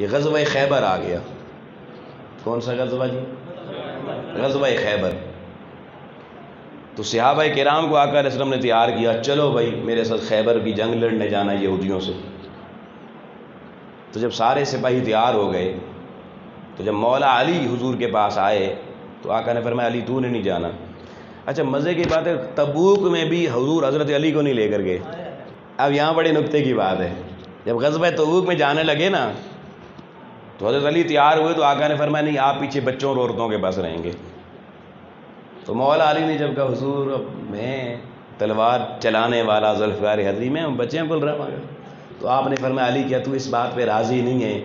کہ غزوہ خیبر آ گیا۔ کون سا غزوہ جی؟ غزوہ خیبر۔ تو صحابہ کرام کو آقا علیہ السلام نے تیار کیا، چلو بھائی میرے ساتھ خیبر کی جنگ لڑنے جانا یہودیوں سے۔ تو جب سارے سپاہی تیار ہو گئے تو جب مولا علی حضور کے پاس آئے تو آقا نے فرمایا علی تو نے نہیں جانا۔ اچھا مزے کی بات ہے، تبوک میں بھی حضور حضرت علی کو نہیں لے کر گئے۔ اب یہاں بڑے نکتے کی بات ہے، جب غزوہ تبوک میں جانے لگے نا تو حضرت علی تیار ہوئے تو آقا نے فرمایا نہیں آپ پیچھے بچوں اور عورتوں کے پاس رہیں گے۔ تو مولا علی نے جب کہا حضور اب میں تلوار چلانے والا ذوالفقار حضری میں بچے بول رہا ہوں، تو آپ نے فرمایا علی کیا تو اس بات پہ راضی نہیں ہے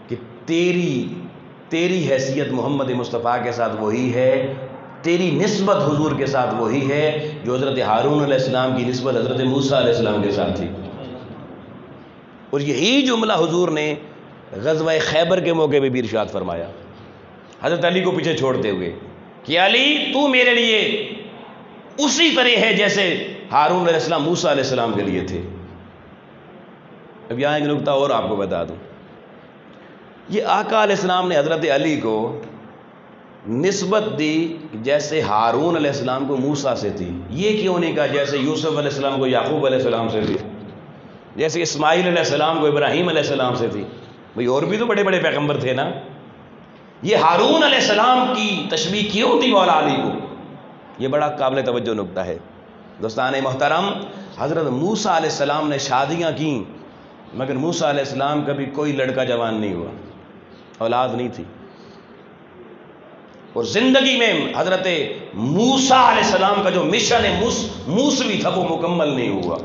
کہ تیری حیثیت محمد مصطفیٰ کے ساتھ وہی ہے، تیری نسبت حضور کے ساتھ وہی ہے جو حضرت ہارون علیہ السلام کی نسبت حضرت موسیٰ علیہ السلام کے ساتھ تھی۔ اور یہی جملہ حضور نے غزوہ خیبر کے موقع پہ بھی ارشاد فرمایا حضرت علی کو پیچھے چھوڑتے ہوئے کہ علی تو میرے لیے اسی طرح ہے جیسے ہارون علیہ السلام موسیٰ علیہ السلام کے لیے تھے۔ اب یہاں ایک نکتہ اور آپ کو بتا دوں، یہ آقا علیہ السلام نے حضرت علی کو نسبت دی جیسے ہارون علیہ السلام کو موسیٰ سے تھی، یہ کیوں نہیں کہا جیسے یوسف علیہ السلام کو یعقوب علیہ السلام سے تھی، جیسے اسماعیل علیہ السلام کو ابراہیم علیہ السلام سے تھی؟ بھئی اور بھی تو بڑے بڑے پیغمبر تھے نا، یہ ہارون علیہ السلام کی تشبیہ کیوں تھی مولا علی کو؟ یہ بڑا قابل توجہ نکتہ ہے۔ دوستان محترم، حضرت موسیٰ علیہ السلام نے شادیاں کیں مگر موسیٰ علیہ السلام کا بھی کوئی لڑکا جوان نہیں ہوا، اولاد نہیں تھی، اور زندگی میں حضرت موسیٰ علیہ السلام کا جو مشن موسوی تھا وہ مکمل نہیں ہوا۔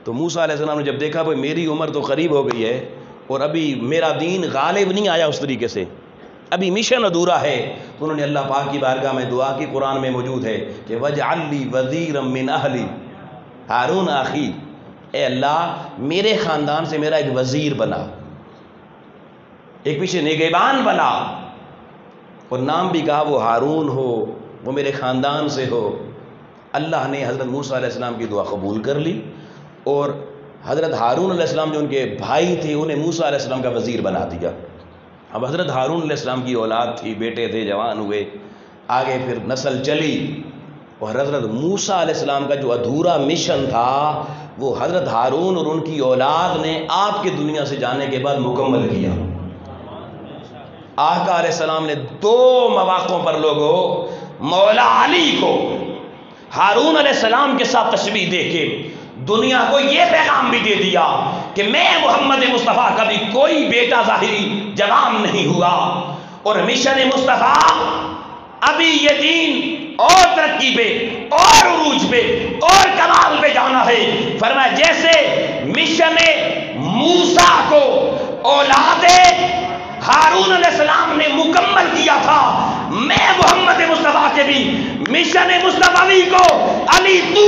تو موسیٰ علیہ السلام نے جب دیکھا بھئی میری عمر تو قریب ہو گئی ہے اور ابھی میرا دین غالب نہیں آیا اس طریقے سے، ابھی مشن ادھورا ہے، تو انہوں نے اللہ پاک کی بارگاہ میں دعا کی، قرآن میں موجود ہے کہ وَاجْعَلْ لِي وَزِيرًا مِّنْ أَهْلِي ہارون آخی، اے اللہ میرے خاندان سے میرا ایک وزیر بنا، ایک پیچھے نگہبان بنا، اور نام بھی کہا وہ ہارون ہو، وہ میرے خاندان سے ہو۔ اللہ نے حضرت موسیٰ علیہ السلام کی دعا قبول کر لی اور حضرت ہارون علیہ السلام جو ان کے بھائی تھے انہیں موسیٰ علیہ السلام کا وزیر بنا دیا۔ اب حضرت ہارون علیہ السلام کی اولاد تھی، بیٹے تھے، جوان ہوئے، آگے پھر نسل چلی، اور حضرت موسیٰ علیہ السلام کا جو ادھورا مشن تھا وہ حضرت ہارون اور ان کی اولاد نے آپ کے دنیا سے جانے کے بعد مکمل کیا۔ آقا علیہ السلام نے دو مواقعوں پر لوگوں مولا علی کو ہارون علیہ السلام کے ساتھ تشبیہ دے کے دنیا کو یہ پیغام بھی دے دیا کہ میں محمد مصطفیٰ کا بھی کوئی بیٹا ظاہری جوان نہیں ہوا، اور مشن مصطفیٰ ابھی یہ دین اور ترقی پہ اور عروج پہ اور کمال پہ جانا ہے۔ فرمایا جیسے مشن موسیٰ کو اولاد ہارون علیہ السلام نے مکمل کیا تھا، میں محمد مصطفیٰ کے بھی مشن مصطفی کو علی تو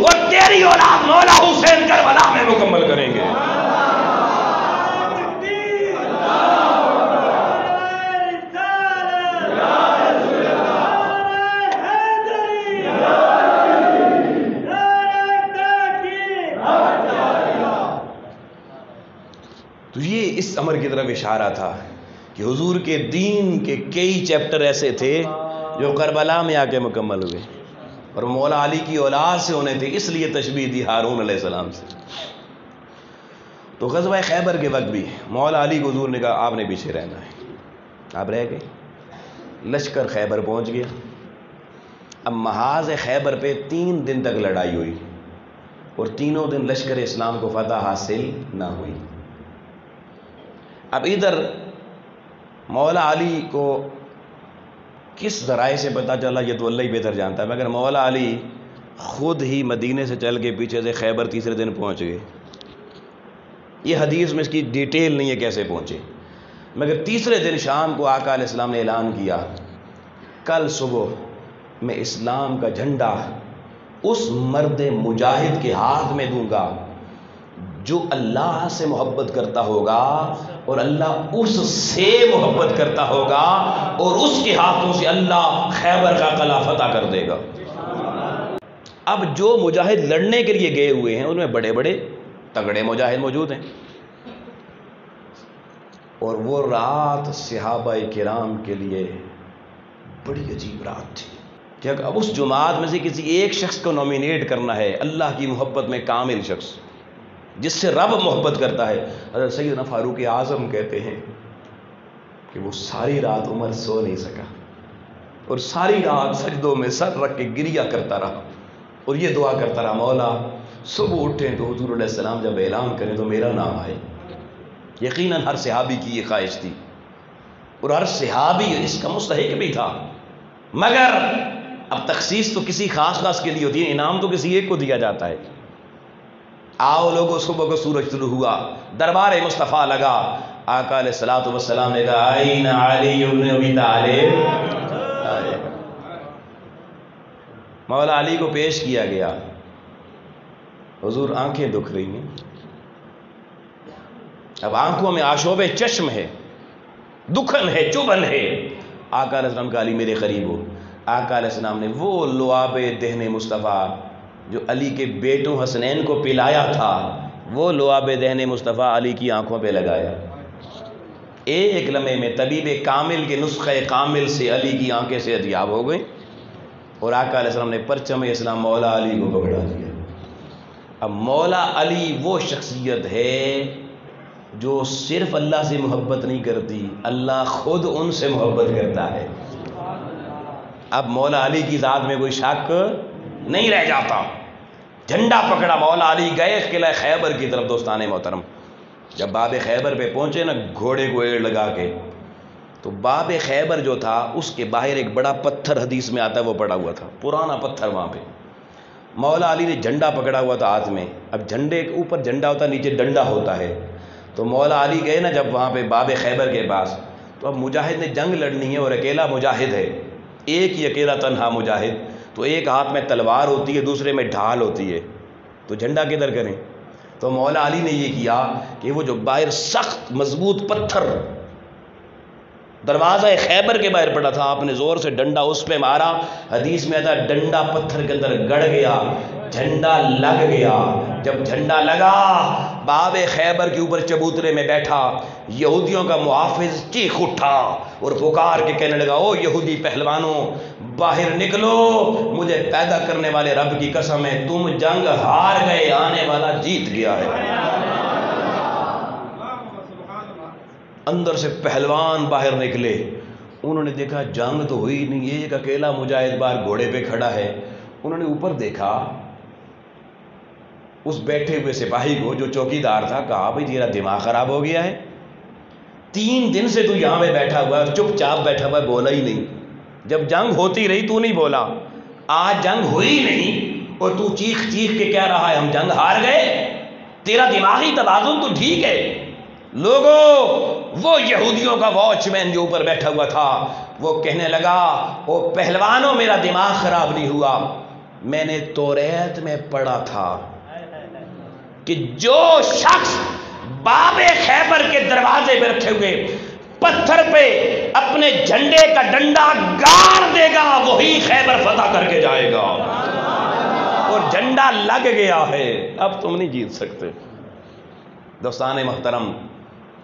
اور تیری اولاد مولا حسین کربلا میں مکمل کریں گے۔ تو یہ اس امر کی طرف اشارہ تھا کہ حضور کے دین کے کئی چیپٹر ایسے تھے جو کربلا میں آ کے مکمل ہوئے، اور مولا علی کی اولاد سے ہونے تھے، اس لیے تشبیہ دی ہارون علیہ السلام سے۔ تو غزوہ خیبر کے وقت بھی مولا علی کو حضور نے کہا آپ نے پیچھے رہنا ہے، آپ رہ گئے۔ لشکر خیبر پہنچ گیا۔ اب محاذ خیبر پہ 3 دن تک لڑائی ہوئی اور تینوں دن لشکر اسلام کو فتح حاصل نہ ہوئی۔ اب ادھر مولا علی کو کس ذرائع سے پتہ چلا یہ تو اللہ ہی بہتر جانتا ہے، مگر مولا علی خود ہی مدینے سے چل کے پیچھے سے خیبر تیسرے دن پہنچ گئے۔ یہ حدیث میں اس کی ڈیٹیل نہیں ہے کیسے پہنچے، مگر تیسرے دن شام کو آقا علیہ السلام نے اعلان کیا کل صبح میں اسلام کا جھنڈا اس مرد مجاہد کے ہاتھ میں دوں گا جو اللہ سے محبت کرتا ہوگا اور اللہ اس سے محبت کرتا ہوگا، اور اس کے ہاتھوں سے اللہ خیبر کا قلعہ فتح کر دے گا۔ اب جو مجاہد لڑنے کے لیے گئے ہوئے ہیں ان میں بڑے بڑے تگڑے مجاہد موجود ہیں، اور وہ رات صحابہ کرام کے لیے بڑی عجیب رات تھی کہ اب اس جماعت میں سے کسی ایک شخص کو نومینیٹ کرنا ہے اللہ کی محبت میں کامل شخص جس سے رب محبت کرتا ہے. حضرت سیدنا فاروق اعظم کہتے ہیں کہ وہ ساری رات عمر سو نہیں سکا اور ساری رات سجدوں میں سر رکھ کے گریہ کرتا رہا اور یہ دعا کرتا رہا مولا صبح اٹھیں تو حضور علیہ السلام جب اعلان کریں تو میرا نام آئے. یقیناً ہر صحابی کی یہ خواہش تھی اور ہر صحابی اس کا مستحق بھی تھا، مگر اب تخصیص تو کسی خاص کے لیے ہوتی ہے، انعام تو کسی ایک کو دیا جاتا ہے. آؤ لوگوں، صبح کو سورج طلوع ہوا، دربار مصطفیٰ لگا، آقا علیہ الصلوۃ والسلام نے کہا آئین علی بن ابی طالب. مولا علی کو پیش کیا گیا. حضور آنکھیں دکھ رہی ہیں، اب آنکھوں میں آشوب چشم ہے، دکھن ہے، چبھن ہے. آقا علیہ السلام کا علی میرے قریب ہو. آقا علیہ السلام نے وہ لعاب دہن مصطفیٰ جو علی کے بیٹوں حسنین کو پلایا تھا، وہ لعاب دہن مصطفیٰ علی کی آنکھوں پہ لگایا. ایک لمحے میں طبیب کامل کے نسخہ کامل سے علی کی آنکھیں صحتیاب ہو گئی اور آقا علیہ السلام نے پرچم اسلام مولا علی کو پکڑا دیا. اب مولا علی وہ شخصیت ہے جو صرف اللہ سے محبت نہیں کرتی، اللہ خود ان سے محبت کرتا ہے. اب مولا علی کی ذات میں کوئی شک نہیں رہ جاتا. جھنڈا پکڑا، مولا علی گئے قلعہ خیبر کی طرف. دوستان محترم، جب باب خیبر پہ پہنچے نا گھوڑے کو ایڑ لگا کے، تو باب خیبر جو تھا اس کے باہر ایک بڑا پتھر حدیث میں آتا ہے وہ پڑا ہوا تھا، پرانا پتھر. وہاں پہ مولا علی نے جھنڈا پکڑا ہوا تھا ہاتھ میں. اب جھنڈے کے اوپر جھنڈا ہوتا ہے، نیچے ڈنڈا ہوتا ہے. تو مولا علی گئے نا جب وہاں پہ باب خیبر کے پاس، تو اب مجاہد نے جنگ لڑنی ہے اور اکیلا مجاہد ہے، ایک ہی اکیلا تنہا مجاہد. تو ایک ہاتھ میں تلوار ہوتی ہے، دوسرے میں ڈھال ہوتی ہے، تو جھنڈا کدھر کریں؟ تو مولا علی نے یہ کیا کہ وہ جو باہر سخت مضبوط پتھر دروازہ خیبر کے باہر پڑا تھا، آپ نے زور سے ڈنڈا اس پہ مارا. حدیث میں آتا ڈنڈا پتھر کے اندر گڑ گیا، جھنڈا لگ گیا. جب جھنڈا لگا، باب خیبر کے اوپر چبوترے میں بیٹھا یہودیوں کا محافظ چیخ اٹھا اور پکار کے کہنے لگا او یہودی پہلوانوں باہر نکلو، مجھے پیدا کرنے والے رب کی قسم ہے تم جنگ ہار گئے، آنے والا جیت گیا ہے. اندر سے پہلوان باہر نکلے، انہوں نے دیکھا جنگ تو ہوئی نہیں، ایک اکیلا مجاہد باہر گھوڑے پہ کھڑا ہے. انہوں نے اوپر دیکھا اس بیٹھے ہوئے سپاہی کو جو چوکیدار تھا، کہا بھئی تیرا دماغ خراب ہو گیا ہے، 3 دن سے تو یہاں پہ بیٹھا ہوا ہے، چپ چاپ بیٹھا ہوا ہے، بولا ہی نہیں. جب جنگ ہوتی رہی تو نہیں بولا، آج جنگ ہوئی نہیں اور تو چیخ چیخ کے کہہ رہا ہے ہم جنگ ہار گئے. تیرا دماغی توازن تو ٹھیک ہے. لوگوں، وہ یہودیوں کا واچ مین جو اوپر بیٹھا ہوا تھا وہ کہنے لگا او پہلوانوں میرا دماغ خراب نہیں ہوا، میں نے توریت میں پڑھا تھا کہ جو شخص باب خیبر کے دروازے پہ رکھے ہوئے پتھر پہ اپنے جھنڈے کا ڈنڈا گاڑ دے گا وہی خیبر فتح کر کے جائے گا. اور جھنڈا لگ گیا ہے، اب تم نہیں جیت سکتے. دوستان محترم،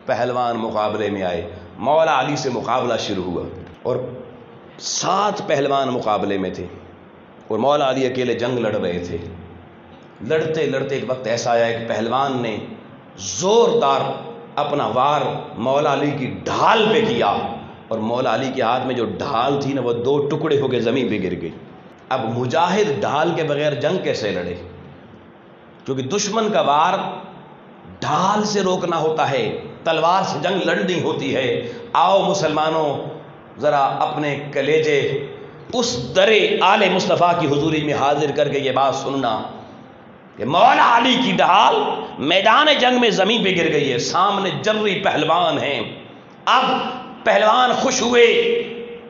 پہلوان مقابلے میں آئے، مولا علی سے مقابلہ شروع ہوا اور 7 پہلوان مقابلے میں تھے اور مولا علی اکیلے جنگ لڑ رہے تھے. لڑتے لڑتے ایک وقت ایسا آیا کہ پہلوان نے زوردار اپنا وار مولا علی کی ڈھال پہ کیا اور مولا علی کے ہاتھ میں جو ڈھال تھی نا وہ 2 ٹکڑے ہو کے زمین پہ گر گئی. اب مجاہد ڈھال کے بغیر جنگ کیسے لڑے؟ کیونکہ دشمن کا وار ڈھال سے روکنا ہوتا ہے، تلوار سے جنگ لڑنی ہوتی ہے. آؤ مسلمانوں، ذرا اپنے کلیجے اس در آل مصطفیٰ کی حضوری میں حاضر کر کے یہ بات سننا کہ مولا علی کی ڈھال میدان جنگ میں زمین پہ گر گئی ہے، سامنے جری پہلوان ہیں. اب پہلوان خوش ہوئے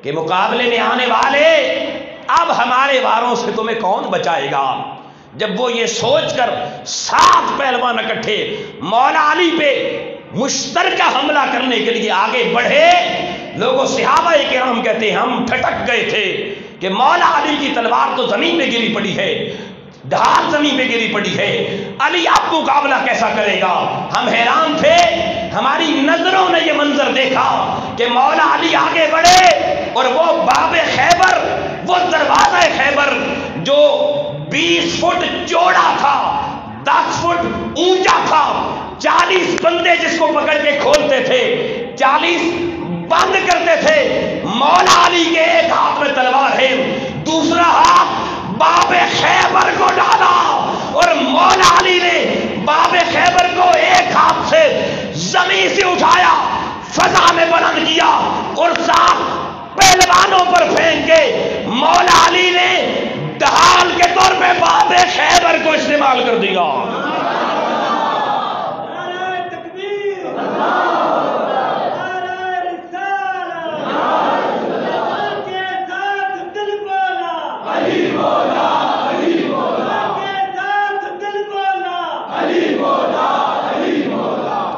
کہ مقابلے میں آنے والے اب ہمارے واروں سے تمہیں کون بچائے گا. جب وہ یہ سوچ کر 7 پہلوان اکٹھے مولا علی پہ مشترکہ حملہ کرنے کے لیے آگے بڑھے، لوگوں صحابہ کرام کہتے ہیں ہم ٹھٹک گئے تھے کہ مولا علی کی تلوار تو زمین میں گری پڑی ہے، ڈھال زمین پہ گری پڑی ہے، علی اب مقابلہ کیسا کرے گا. ہم حیران تھے، ہماری نظروں نے یہ منظر دیکھا کہ مولا علی آگے بڑھے اور وہ باب خیبر، وہ دروازہ خیبر جو 20 فٹ چوڑا تھا، 10 فٹ اونچا تھا، 40 بندے جس کو پکڑ کے کھولتے تھے، 40 بند کرتے تھے، مولا علی کے ایک ہاتھ میں تلوار ہے، دوسرا ہاتھ باب خیبر کو ڈالا اور مولا علی نے باب خیبر کو ایک ہاتھ سے زمین سے اٹھایا، فضا میں بلند کیا اور ساتھ پہلوانوں پر پھینک کے مولا علی نے ڈھال کے طور پہ باب خیبر کو استعمال کر دیا۔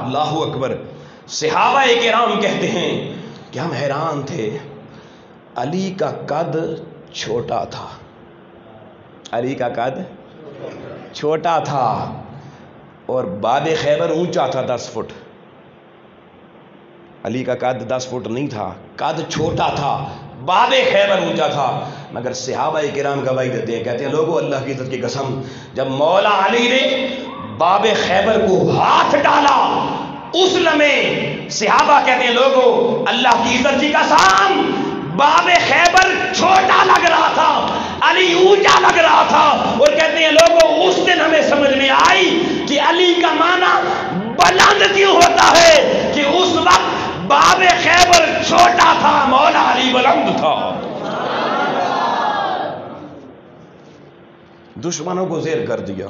اللہ اکبر۔ صحابہ کرام کہتے ہیں کہ ہم حیران تھے، علی کا قد چھوٹا تھا، علی کا قد چھوٹا تھا اور باب خیبر اونچا تھا 10 فٹ۔ علی کا قد 10 فٹ نہیں تھا، قد چھوٹا تھا، باب خیبر اونچا تھا، مگر صحابہ کرام گواہی دیتے ہیں، کہتے ہیں لوگو اللہ کی عزت کی قسم، جب مولا علی نے باب خیبر کو ہاتھ ڈالا اس لمحے صحابہ کہتے ہیں لوگو اللہ کی عزت کی قسم، باب خیبر چھوٹا لگ رہا تھا، علی اونچا لگ رہا تھا، اور کہتے ہیں لوگو اس دن ہمیں سمجھ میں آئی کہ علی کا معنی بلند کیوں ہوتا ہے، کہ اس وقت باب خیبر چھوٹا تھا، مولا علی بلند تھا۔ دشمنوں کو زیر کر دیا۔